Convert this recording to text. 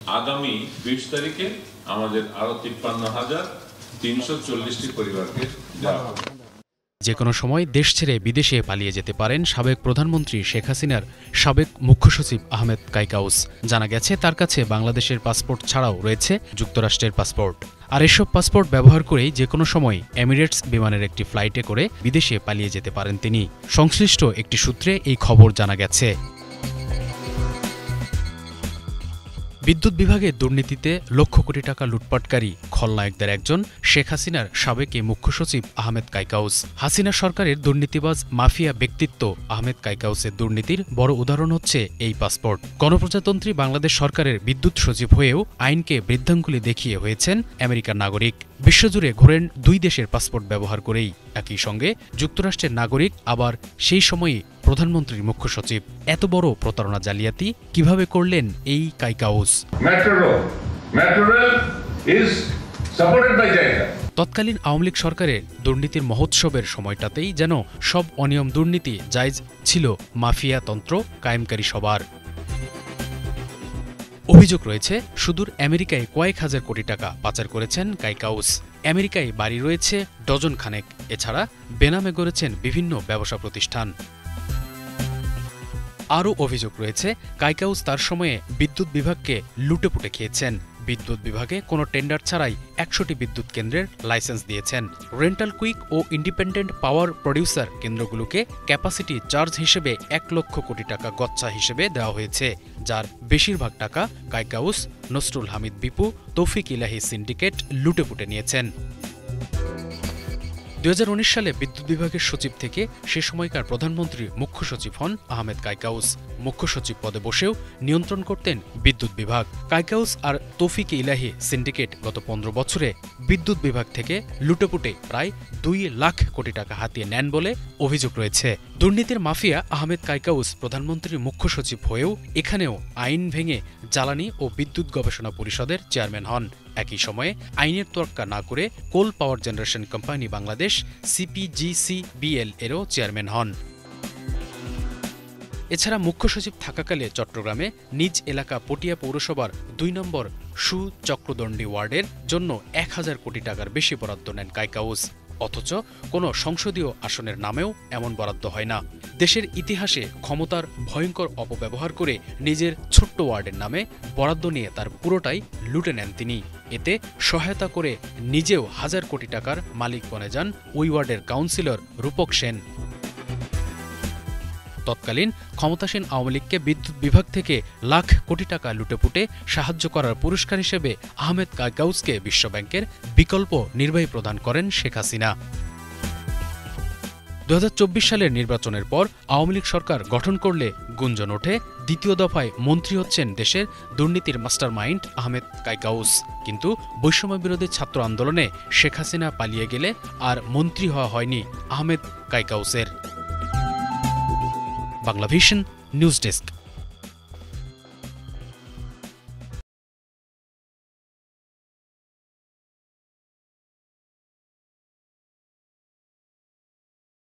আগামী 20 তারিখে আমাদের আরো 53,340টি পরিবারকে দেওয়া হবে। যে কোনো সময় দেশ ছেড়ে বিদেশে পালিয়ে যেতে পারেন সাবেক প্রধানমন্ত্রী শেখ হাসিনার সাবেক মুখ্য সচিব আহমেদ কাইকাউস। জানা গেছে তার কাছে বাংলাদেশের পাসপোর্ট ছাড়াও রয়েছে যুক্তরাষ্ট্রের পাসপোর্ট। আর এসব পাসপোর্ট ব্যবহার করেই যে কোনো সময় এমিরেটস বিমানের একটি ফ্লাইটে করে বিদেশে পালিয়ে যেতে পারেন তিনি। সংশ্লিষ্ট একটি সূত্রে এই খবর জানা গেছে। বিদ্যুৎ বিভাগে দুর্নীতিতে লক্ষ কোটি টাকা লুটপাটকারী খলনায়কদের একজন শেখ হাসিনার সাবেক মুখ্য সচিব আহমেদ কাইকাউস। হাসিনা সরকারের দুর্নীতিবাজ মাফিয়া ব্যক্তিত্ব আহমেদ কাইকাউসের দুর্নীতির বড় উদাহরণ হচ্ছে এই পাসপোর্ট। গণপ্রজাতন্ত্রী বাংলাদেশ সরকারের বিদ্যুৎ সচিব হয়েও আইনকে বৃদ্ধাঙ্গুলি দেখিয়ে হয়েছেন আমেরিকার নাগরিক। বিশ্বজুড়ে ঘোরেন দুই দেশের পাসপোর্ট ব্যবহার করেই। একই সঙ্গে যুক্তরাষ্ট্রের নাগরিক, আবার সেই সময়ই প্রধানমন্ত্রীর মুখ্য সচিব। এত বড় প্রতারণা জালিয়াতি কিভাবে করলেন এই কাইকাউস? তৎকালীন আওয়ামী লীগ সরকারের দুর্নীতির মহোৎসবের সময়টাতেই যেন সব অনিয়ম দুর্নীতি জায়েজ ছিল মাফিয়া তন্ত্র কায়েমকারী সবার। অভিযোগ রয়েছে সুদূর আমেরিকায় কয়েক হাজার কোটি টাকা পাচার করেছেন কাইকাউস। আমেরিকায় বাড়ি রয়েছে ডজন খানেক। এছাড়া বেনামে গড়েছেন বিভিন্ন ব্যবসা প্রতিষ্ঠান। আরও অভিযোগ রয়েছে কাইকাউস তার সময়ে বিদ্যুৎ বিভাগকে লুটেপুটে খেয়েছেন। বিদ্যুৎ বিভাগে কোনো টেন্ডার ছাড়াই 100টি বিদ্যুৎ কেন্দ্রের লাইসেন্স দিয়েছেন। রেন্টাল কুইক ও independent power producer কেন্দ্রগুলোকে capacity charge হিসেবে 1 লক্ষ কোটি টাকা গচ্ছা হিসেবে দেওয়া হয়েছে, যার বেশিরভাগ টাকা কাইকাউস, নসরুল হামিদ বিপু, তৌফিক ইলাহি সিন্ডিকেট লুটেপুটে নিয়েছেন। 2019 সালে বিদ্যুৎ বিভাগের সচিব থেকে সে সময়কার প্রধানমন্ত্রীর মুখ্য সচিব হন আহমেদ কাইকাউস। মুখ্য সচিব পদে বসেও নিয়ন্ত্রণ করতেন বিদ্যুৎ বিভাগ। কাইকাউস আর তৌফিক ইলাহি সিন্ডিকেট গত 15 বছরে বিদ্যুৎ বিভাগ থেকে লুটেপুটে প্রায় 2 লাখ কোটি টাকা হাতিয়ে নেন বলে অভিযোগ রয়েছে। দুর্নীতির মাফিয়া আহমেদ কাইকাউস প্রধানমন্ত্রীর মুখ্য সচিব হয়েও এখানেও আইন ভেঙে জ্বালানি ও বিদ্যুৎ গবেষণা পরিষদের চেয়ারম্যান হন। একই সময়ে আইনের তোয়াক্কা না করে coal power generation company Bangladesh CPGCBL এরও চেয়ারম্যান হন। এছাড়া মুখ্য সচিব থাকাকালে চট্টগ্রামে নিজ এলাকা পটিয়া পৌরসভার 2 নম্বর সুচক্রদণ্ডী ওয়ার্ডের জন্য 1000 কোটি টাকার বেশি বরাদ্দ নেন কাইকাউস। অথচ কোনো সংসদীয় আসনের নামেও এমন বরাদ্দ হয় না। দেশের ইতিহাসে ক্ষমতার ভয়ঙ্কর অপব্যবহার করে নিজের ছোট্ট ওয়ার্ডের নামে বরাদ্দ নিয়ে তার পুরোটাই লুটে নেন তিনি। এতে সহায়তা করে নিজেও 1000 কোটি টাকার মালিক বনে যান ওই ওয়ার্ডের কাউন্সিলর রূপক সেন। তৎকালীন ক্ষমতাসীন আওয়ামী লীগকে বিদ্যুৎ বিভাগ থেকে লাখ কোটি টাকা লুটেপুটে সাহায্য করার পুরস্কার হিসেবে আহমেদ কাইকাউসকে বিশ্বব্যাংকের বিকল্প নির্বাহী প্রদান করেন শেখ হাসিনা। 2024 সালের নির্বাচনের পর আওয়ামী লীগ সরকার গঠন করলে গুঞ্জন ওঠে দ্বিতীয় দফায় মন্ত্রী হচ্ছেন দেশের দুর্নীতির মাস্টারমাইন্ড আহমেদ কাইকাউস। কিন্তু বৈষম্য বিরোধী ছাত্র আন্দোলনে শেখ হাসিনা পালিয়ে গেলে আর মন্ত্রী হওয়া হয়নি আহমেদ কাইকাউসের। Banglavision news desk.